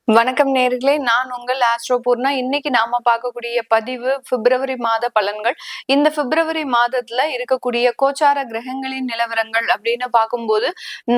வணக்கம் நேர்களே, நான் உங்கள் ஆஸ்ட்ரோ பூர்ணா. இன்னைக்கு நாம பார்க்கக்கூடிய பதிவு பிப்ரவரி மாத பலன்கள். இந்த பிப்ரவரி மாதத்துல இருக்கக்கூடிய கோச்சார கிரகங்களின் நிலவரங்கள் அப்படின்னு பார்க்கும்போது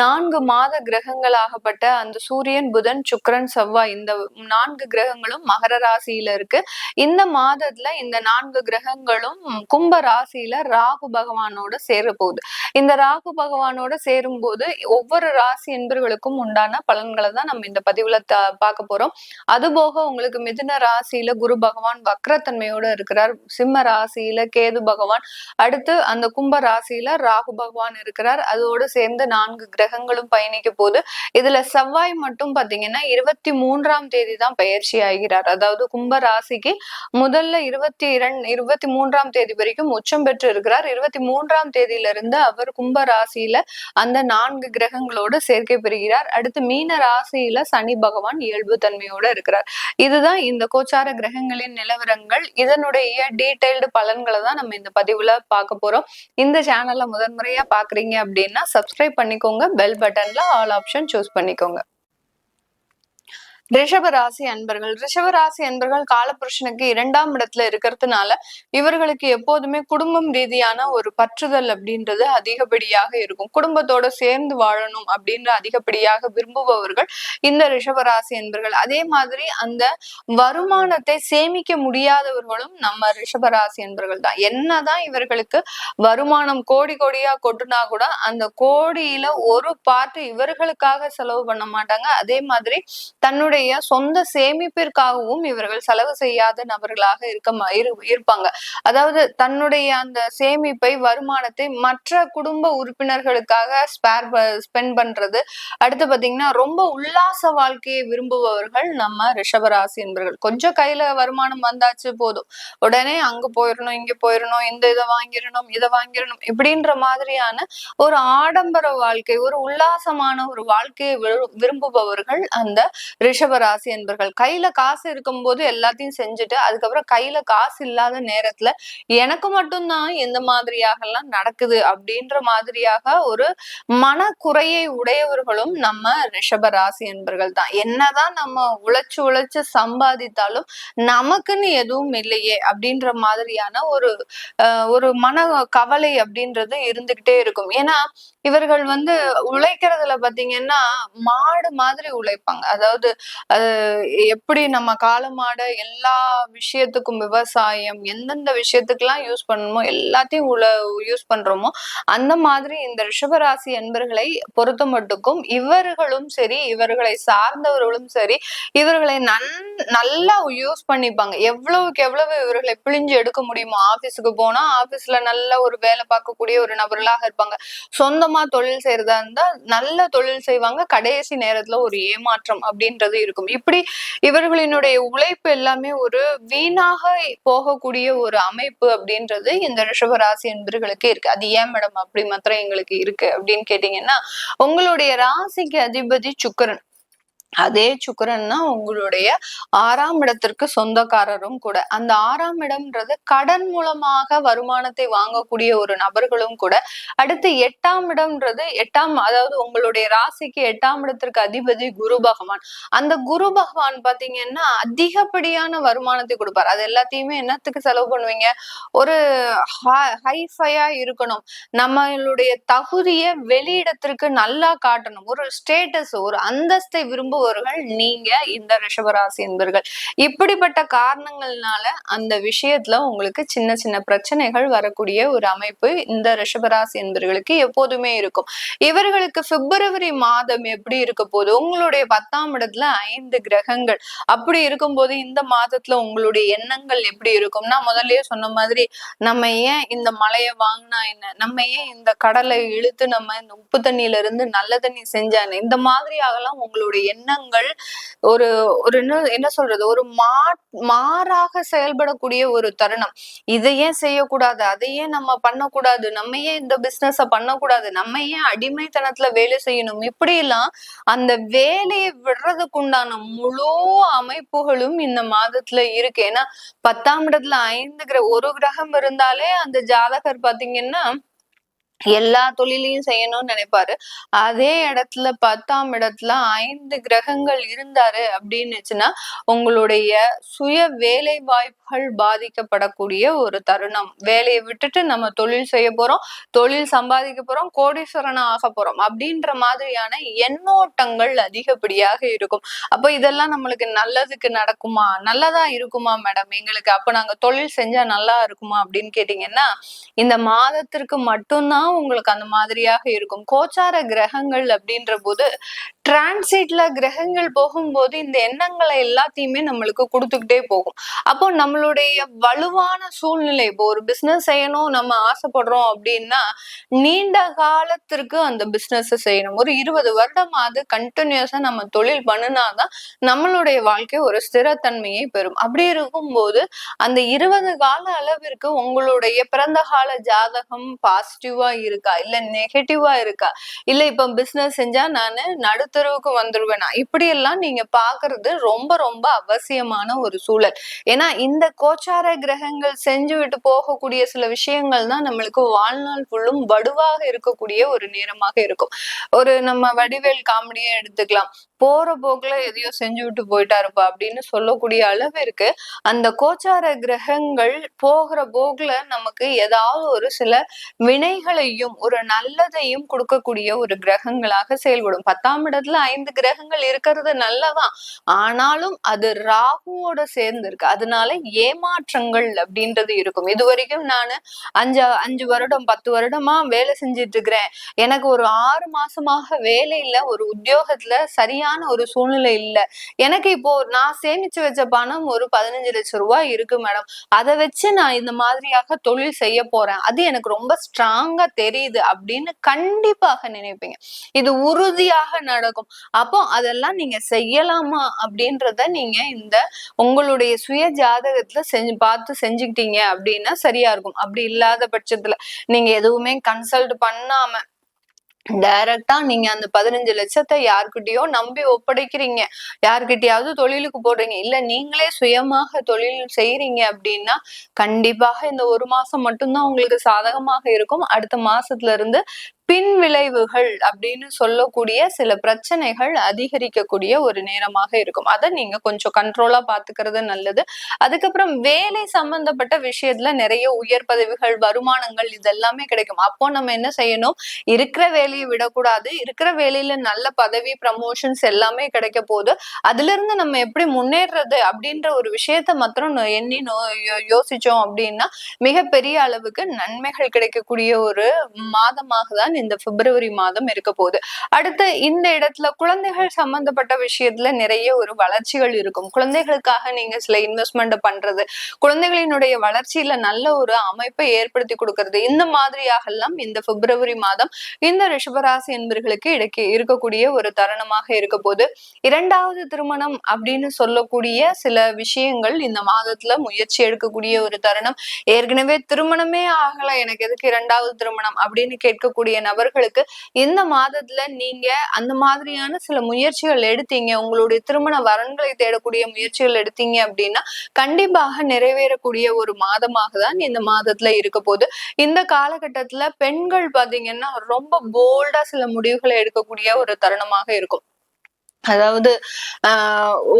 4 மாத கிரகங்களாகப்பட்ட அந்த சூரியன், புதன், சுக்கிரன், செவ்வாய் இந்த 4 கிரகங்களும் மகர ராசியில இருக்கு. இந்த மாதத்துல இந்த 4 கிரகங்களும் கும்ப ராசியில ராகு பகவானோட சேர போகுது. இந்த ராகு பகவானோட சேரும் போது ஒவ்வொரு ராசி என்பர்களுக்கும் உண்டான பலன்களை தான் நம்ம இந்த பதிவுல பார்க்க போறோம். அதுபோக உங்களுக்கு மிதுன ராசியில குரு பகவான் வக்ரத்தன்மையோட இருக்கிறார். சிம்ம ராசியில கேது பகவான், அடுத்து அந்த கும்ப ராசியில ராகு பகவான் இருக்கிறார். அதோடு சேர்ந்து 4 கிரகங்களும் பயணிக்க போது இதுல செவ்வாய் மட்டும் பாத்தீங்கன்னா 23ஆம் தேதி தான் பயிற்சி ஆகிறார். அதாவது கும்ப ராசிக்கு முதல்ல 23ஆம் தேதி வரைக்கும் உச்சம் பெற்று இருக்கிறார். 23ஆம் தேதியிலிருந்து அவர் கும்ப ராசியில அந்த 4 கிரகங்களோடு சேர்க்கை பெறுகிறார். அடுத்து மீன ராசியில சனி பகவான் இயல்பு தன்மையோட இருக்கிறார். இதுதான் இந்த கோச்சார கிரகங்களின் நிலவரங்கள். இதனுடைய டீடைல்டு பலன்களை தான் நம்ம இந்த பதிவுல பார்க்க போறோம். இந்த சேனல்ல முதன்முறையா பாக்குறீங்க அப்படின்னா சப்ஸ்கிரைப் பண்ணிக்கோங்க. பெல் பட்டன்ல ஆல் ஆப்ஷன் சூஸ் பண்ணிக்கோங்க. ரிஷபராசி அன்பர்கள் காலபுருஷனுக்கு 2ஆம் இடத்துல இருக்கிறதுனால இவர்களுக்கு எப்போதுமே குடும்பம் ரீதியான ஒரு பற்றுதல் அப்படின்றது அதிகப்படியாக இருக்கும். குடும்பத்தோட சேர்ந்து வாழணும் அப்படின்ற அதிகப்படியாக விரும்புபவர்கள் இந்த ரிஷபராசி அன்பர்கள். அதே மாதிரி அந்த வருமானத்தை சேமிக்க முடியாதவர்களும் நம்ம ரிஷபராசி அன்பர்கள் தான். என்னதான் இவர்களுக்கு வருமானம் கோடி கோடியா கொட்டுனா கூட அந்த கோடியில ஒரு பார்ட் இவர்களுக்காக செலவு பண்ண மாட்டாங்க. அதே மாதிரி தன்னுடைய சொந்த சேமிப்பிற்காகவும் இவர்கள் செலவு செய்யாத நபர்களாக இருப்பாங்க. அதாவது தன்னுடைய அந்த சேமிப்பை, வருமானத்தை மற்ற குடும்ப உறுப்பினர்களுக்காக ஸ்பெண்ட் பண்றது. அடுத்து பாத்தீங்கன்னா ரொம்ப உல்லாச வாழ்க்கையை விரும்புபவர்கள் நம்ம ரிஷபராசி என்பவர்கள். கொஞ்சம் கையில வருமானம் வந்தாச்சு போதும், உடனே அங்க போயிடணும், இங்க போயிடணும், இதை வாங்கிடணும், இதை வாங்கிடணும் இப்படின்ற மாதிரியான ஒரு ஆடம்பர வாழ்க்கை, ஒரு உல்லாசமான ஒரு வாழ்க்கையை விரும்புபவர்கள் அந்த ரிஷபராசி என்பர்கள். கையில காசு இருக்கும்போது எல்லாத்தையும் செஞ்சுட்டு அதுக்கப்புறம் கையில காசு இல்லாத நேரத்துல எனக்கு மட்டும்தான் எந்த மாதிரியாக எல்லாம் நடக்குது அப்படின்ற மாதிரியாக ஒரு மனக்குறையை உடையவர்களும் நம்ம ரிஷபராசி என்பர்கள் தான். என்னதான் நம்ம உழைச்சு சம்பாதித்தாலும் நமக்குன்னு எதுவும் இல்லையே அப்படின்ற மாதிரியான ஒரு மன கவலை அப்படின்றது இருந்துகிட்டே இருக்கும். ஏன்னா இவர்கள் உழைக்கிறதுல பாத்தீங்கன்னா மாடு மாதிரி உழைப்பாங்க. அதாவது எப்படி நம்ம காலமாட எல்லா விஷயத்துக்கும் விவசாயம் எந்தெந்த விஷயத்துக்கெல்லாம் யூஸ் பண்ணணுமோ எல்லாத்தையும் யூஸ் பண்றோமோ அந்த மாதிரி இந்த ரிஷபராசி என்பர்களை பொறுத்த மட்டுக்கும் இவர்களும் சரி, இவர்களை சார்ந்தவர்களும் சரி, இவர்களை நல்லா யூஸ் பண்ணிப்பாங்க. எவ்வளவுக்கு எவ்வளவு இவர்களை பிழிஞ்சு எடுக்க முடியுமோ. ஆபீஸுக்கு போனா ஆபீஸ்ல நல்ல ஒரு வேலை பார்க்கக்கூடிய ஒரு நபர்களாக இருப்பாங்க. சொந்தமா தொழில் செய்யறதா இருந்தா நல்ல தொழில் செய்வாங்க. கடைசி நேரத்துல ஒரு ஏமாற்றம் அப்படின்றது இருக்கும். இப்படி இவர்களினுடைய உழைப்பு எல்லாமே ஒரு வீணாக போகக்கூடிய ஒரு அமைப்பு அப்படின்றது இந்த ரிஷபராசி என்பர்களுக்கு இருக்கு. அது ஏன் மேடம் அப்படி மாத்திரம் எங்களுக்கு இருக்கு அப்படின்னு கேட்டீங்கன்னா, உங்களுடைய ராசிக்கு அதிபதி சுக்கிரன். அதே சுக்கிரன் தான் உங்களுடைய 6ஆம் இடத்திற்கு சொந்தக்காரரும் கூட. அந்த 6ஆம் இடம்ன்றது கடன் மூலமாக வருமானத்தை வாங்கக்கூடிய ஒரு நபர்களும் கூட. அடுத்து 8ஆம் இடம்ன்றது அதாவது உங்களுடைய ராசிக்கு 8ஆம் இடத்திற்கு அதிபதி குரு பகவான். அந்த குரு பகவான் பாத்தீங்கன்னா அதிகப்படியான வருமானத்தை கொடுப்பார். அது எல்லாத்தையுமே என்னத்துக்கு செலவு பண்ணுவீங்க? ஒரு ஹைஃபையா இருக்கணும், நம்மளுடைய தகுதியை வெளியிடத்திற்கு நல்லா காட்டணும், ஒரு ஸ்டேட்டஸ், ஒரு அந்தஸ்தை விரும்புவர்கள் நீங்க இந்த ரிஷபராசி என்பர்கள். இப்படிப்பட்ட காரணங்கள்னால அந்த விஷயத்துல உங்களுக்கு சின்ன சின்ன பிரச்சனைகள் வரக்கூடிய ஒரு அமைப்பு இந்த ரிஷபராசி என்பர்களுக்கு எப்போதுமே இருக்கும். இவர்களுக்கு பிப்ரவரி மாதம் எப்படி இருக்க போது? உங்களுடைய 10ஆம் இடத்துல 5 கிரகங்கள். அப்படி இருக்கும்போது இந்த மாதத்துல உங்களுடைய எண்ணங்கள் எப்படி இருக்கும்? நான் முதல்லயே சொன்ன மாதிரி நம்ம ஏன் இந்த மலையை வாங்கினா என்ன, நம்ம ஏன் இந்த கடலை இழுத்து நம்ம இந்த உப்பு தண்ணியில இருந்து நல்ல தண்ணி செஞ்சானே, இந்த மாதிரியாகலாம் உங்களுடைய எண்ணங்கள் ஒரு ஒரு என்ன சொல்றது, ஒரு மாறாக செயல்படக்கூடிய ஒரு தருணம். இதையே செய்யக்கூடாது, அதையே நம்ம பண்ணக்கூடாது, நம்ம ஏன் இந்த பிசினஸ பண்ணக்கூடாது, நம்ம ஏன் அடிமைத்தனத்துல வேலை செய்யணும், இப்படி எல்லாம் அந்த வேலையை விடுறதுக்கு உண்டான முழு அமைப்புகளும் இந்த மாதத்துல இருக்கு. ஏன்னா 10ஆம் இடத்துல 5 ஒரு கிரகம் இருந்தாலே அந்த ஜாதகர் பாத்தீங்கன்னா எல்லா தொழிலையும் செய்யணும்னு நினைப்பாரு. அதே இடத்துல 10ஆம் இடத்துல 5 கிரகங்கள் இருந்தாரு அப்படின்னுச்சுன்னா உங்களுடைய சுய வேலை வாய்ப்புகள் பாதிக்கப்படக்கூடிய ஒரு தருணம். வேலையை விட்டுட்டு நம்ம தொழில் செய்ய போறோம், தொழில் சம்பாதிக்க போறோம், கோடீஸ்வரனா ஆக போறோம் அப்படின்ற மாதிரியான எண்ணோட்டங்கள் அதிகப்படியாக இருக்கும். அப்ப இதெல்லாம் நம்மளுக்கு நல்லதுக்கு நடக்குமா, நல்லதா இருக்குமா மேடம் எங்களுக்கு, அப்ப நாங்க தொழில் செஞ்சா நல்லா இருக்குமா அப்படின்னு கேட்டீங்கன்னா இந்த மாதத்திற்கு மட்டும்தான் உங்களுக்கு அந்த மாதிரியாக இருக்கும். கோச்சார கிரகங்கள் அப்படின்ற போது டிரான்சிட்ல கிரகங்கள் போகும்போது இந்த எண்ணங்களை எல்லாத்தையுமே நம்மளுக்கு கொடுத்துக்கிட்டே போகும். அப்போ நம்மளுடைய வலுவான சூழ்நிலை, இப்போ ஒரு பிசினஸ் செய்யணும் நம்ம ஆசைப்படுறோம் அப்படின்னா நீண்ட காலத்திற்கு அந்த பிசினஸ் செய்யணும். ஒரு 20 வருடமாவது கண்டினியூஸா நம்ம தொழில் பண்ணினாதான் நம்மளுடைய வாழ்க்கை ஒரு ஸ்திரத்தன்மையை பெறும். அப்படி இருக்கும்போது அந்த 20 கால அளவிற்கு உங்களுடைய பிறந்த கால ஜாதகம் பாசிட்டிவா இருக்கா இல்ல நெகட்டிவா இருக்கா, இல்ல இப்ப பிசினஸ் செஞ்சா நானு நடுத்தருவுக்கு வந்துருவேனா, இப்படி எல்லாம் நீங்க பாக்குறது ரொம்ப ரொம்ப அவசியமான ஒரு சூழல். ஏன்னா இந்த கோச்சார கிரகங்கள் செஞ்சு விட்டு போகக்கூடிய சில விஷயங்கள் தான் நம்மளுக்கு வாழ்நாள் ஃபுல்லும் வடுவாக இருக்கக்கூடிய ஒரு நேரமாக இருக்கும். ஒரு நம்ம வடிவேல் காமெடியை எடுத்துக்கலாம். போற போக்குல எதையோ செஞ்சு விட்டு போயிட்டாருப்பா அப்படின்னு சொல்லக்கூடிய அளவிற்கு அந்த கோச்சார கிரகங்கள் போகிற போக்குல நமக்கு ஏதாவது ஒரு சில வினைகளையும் ஒரு நல்லதையும் கொடுக்கக்கூடிய ஒரு கிரகங்களாக செயல்படும். 10ஆம் இடத்துல 5 கிரகங்கள் இருக்கிறது நல்லதான், ஆனாலும் அது ராகுவோட சேர்ந்து இருக்கு. அதனால ஏமாற்றங்கள் அப்படின்றது இருக்கும். இது வரைக்கும் நானு 5 வருடம் 10 வருடமா வேலை செஞ்சிட்டு இருக்கிறேன், எனக்கு ஒரு 6 மாசமாக வேலை இல்ல, ஒரு உத்தியோகத்துல சரியான ஒரு சூழ்நிலை இல்ல, எனக்கு இப்போ நான் சேமிச்சு வச்ச பணம் ஒரு 15 லட்சம் ரூபாய் இருக்கு மேடம், அதை வச்சு நான் இந்த மாதிரியாக தொழில் செய்ய போறேன், அது எனக்கு ரொம்ப ஸ்ட்ராங்கா தெரியுது அப்படின்னு கண்டிப்பாக நினைப்பீங்க. இது உறுதியாக நடக்கும். அப்போ அதெல்லாம் நீங்க செய்யலாமா அப்படின்றத நீங்க இந்த உங்களுடைய சுய ஜாதகத்துல பார்த்து செஞ்சுக்கிட்டீங்க அப்படின்னா சரியா இருக்கும். அப்படி இல்லாத பட்சத்துல நீங்க எதுவுமே கன்சல்ட் பண்ணாம டைரக்டா நீங்க அந்த 15 லட்சத்தை யார்கிட்டயோ நம்பி ஒப்படைக்கிறீங்க, யார்கிட்டயாவது தொழிலுக்கு போடுறீங்க, இல்ல நீங்களே சுயமாக தொழில் செய்யறீங்க அப்படின்னா கண்டிப்பாக இந்த 1 மாசம் மட்டும்தான் உங்களுக்கு சாதகமாக இருக்கும். அடுத்த மாசத்துல இருந்து பின் விளைவுகள் அப்படின்னு சொல்லக்கூடிய சில பிரச்சனைகள் அதிகரிக்கக்கூடிய ஒரு நேரமாக இருக்கும். அதை நீங்க கொஞ்சம் கண்ட்ரோலா பாத்துக்கிறது நல்லது. அதுக்கப்புறம் வேலை சம்பந்தப்பட்ட விஷயத்துல நிறைய உயர் பதவிகள், வருமானங்கள் இதெல்லாமே கிடைக்கும். அப்போ நம்ம என்ன செய்யணும், இருக்கிற வேலையை விடக்கூடாது. இருக்கிற வேலையில நல்ல பதவி, ப்ரமோஷன்ஸ் எல்லாமே கிடைக்க போகுது, அதுல இருந்து நம்ம எப்படி முன்னேறது அப்படின்ற ஒரு விஷயத்த மாத்திரம் எண்ணி யோசிச்சோம் அப்படின்னா மிகப்பெரிய அளவுக்கு நன்மைகள் கிடைக்கக்கூடிய ஒரு மாதமாக தான் இந்த பிப்ரவரி மாதம் இருக்க போகுது. அடுத்து இந்த இடத்துல குழந்தைகள் சம்பந்தப்பட்ட விஷயத்துல நிறைய ஒரு வளர்ச்சிகள் இருக்கும். குழந்தைகளுக்காக நீங்க சில இன்வெஸ்ட்மெண்ட் பண்றது, குழந்தைகளினுடைய வளர்ச்சியில நல்ல ஒரு அமைப்பை ஏற்படுத்தி கொடுக்கறது, இந்த மாதிரியாக எல்லாம் இந்த பிப்ரவரி மாதம் இந்த ரிஷபராசி என்பர்களுக்கு இடைக்கு இருக்கக்கூடிய ஒரு தருணமாக இருக்க போது. 2வது திருமணம் அப்படின்னு சொல்லக்கூடிய சில விஷயங்கள் இந்த மாதத்துல முயற்சி எடுக்கக்கூடிய ஒரு தருணம். ஏற்கனவே திருமணமே ஆகல, எனக்கு எதுக்கு 2வது திருமணம் அப்படின்னு கேட்கக்கூடிய நபர்களுக்கு இந்த மாதத்துல நீங்க அந்த மாதிரியான சில முயற்சிகள் எடுத்தீங்க, உங்களுடைய திருமண வரன்களை தேடக்கூடிய முயற்சிகள் எடுத்தீங்க அப்படின்னா கண்டிப்பாக நிறைவேறக்கூடிய ஒரு மாதமாக தான் இந்த மாதத்துல இருக்க போகுது. இந்த காலகட்டத்துல பெண்கள் பாத்தீங்கன்னா ரொம்ப போல்டா சில முடிவுகளை எடுக்கக்கூடிய ஒரு தருணமாக இருக்கும். அதாவது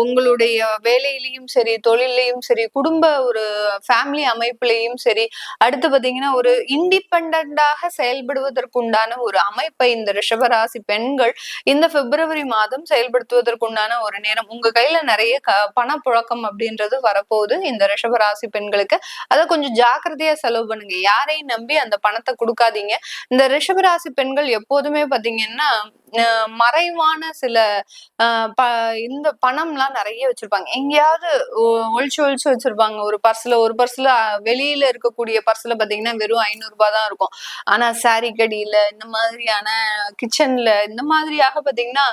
உங்களுடைய வேலையிலயும் சரி, தொழிலையும் சரி, குடும்ப ஒரு ஃபேமிலி அமைப்புலையும் சரி, அடுத்து பாத்தீங்கன்னா ஒரு இண்டிபெண்டாக செயல்படுவதற்குண்டான ஒரு அமைப்பை இந்த ரிஷபராசி பெண்கள் இந்த பிப்ரவரி மாதம் செயல்படுத்துவதற்குண்டான ஒரு நேரம். உங்க கையில நிறைய பணப்புழக்கம் அப்படின்றது வரப்போகுது இந்த ரிஷபராசி பெண்களுக்கு. அதை கொஞ்சம் ஜாக்கிரதையா செலவு பண்ணுங்க, யாரையும் நம்பி அந்த பணத்தை கொடுக்காதீங்க. இந்த ரிஷபராசி பெண்கள் எப்போதுமே பாத்தீங்கன்னா மறைவான சில இந்த பணம் எல்லாம் நிறைய வச்சிருப்பாங்க, எங்கேயாவது ஒழிச்சு ஒழிச்சு வச்சிருப்பாங்க. ஒரு பர்ஸ்ல வெளியில இருக்கக்கூடிய பர்ஸ்ல பாத்தீங்கன்னா வெறும் 500 ரூபாய் தான் இருக்கும். ஆனா சாரி கடியில, இந்த மாதிரியான கிச்சன்ல, இந்த மாதிரியாக பாத்தீங்கன்னா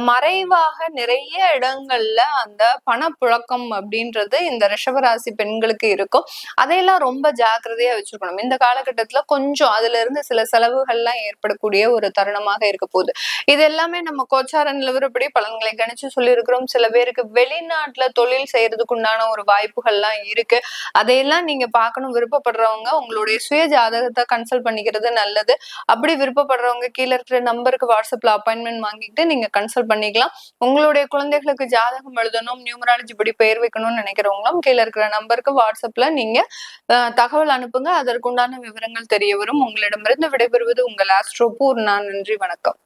மறைவாக நிறைய இடங்கள்ல அந்த பணப்புழக்கம் அப்படின்றது இந்த ரிஷபராசி பெண்களுக்கு இருக்கும். அதையெல்லாம் ரொம்ப ஜாக்கிரதையா வச்சுக்கணும். இந்த காலகட்டத்துல கொஞ்சம் அதுல இருந்து சில செலவுகள்லாம் ஏற்படக்கூடிய ஒரு தருணமாக இருக்க போகுது. இது எல்லாமே நம்ம கோச்சார நிலவரப்படி பலன்களை கணிச்சு சொல்லியிருக்கிறோம். சில பேருக்கு வெளிநாட்டுல தொழில் செய்யறதுக்கு உண்டான ஒரு வாய்ப்புகள்லாம் இருக்கு. அதையெல்லாம் நீங்க பார்க்கணும் விருப்பப்படுறவங்க உங்களுடைய சுய ஜாதகத்தை கன்சல்ட் பண்ணிக்கிறது நல்லது. அப்படி விருப்பப்படுறவங்க கீழே இருக்கிற நம்பருக்கு வாட்ஸ்அப்ல அப்பாயின்மெண்ட் வாங்கிட்டு நீங்க கன்சல்ட் பண்ணிக்கலாம். உங்களுடைய குழந்தைகளுக்கு ஜாதகம் எழுதணும், நியூமராலஜி படி பெயர் வைக்கணும்னு நினைக்கிறவங்களும் கீழே இருக்கிற நம்பருக்கு வாட்ஸ்அப்ல நீங்க தகவல் அனுப்புங்க. அதற்குண்டான விவரங்கள் தெரிய வரும். உங்களிடமிருந்து விடைபெறுவது உங்கள் ஆஸ்ட்ரோ பூர்ணா. நன்றி, வணக்கம்.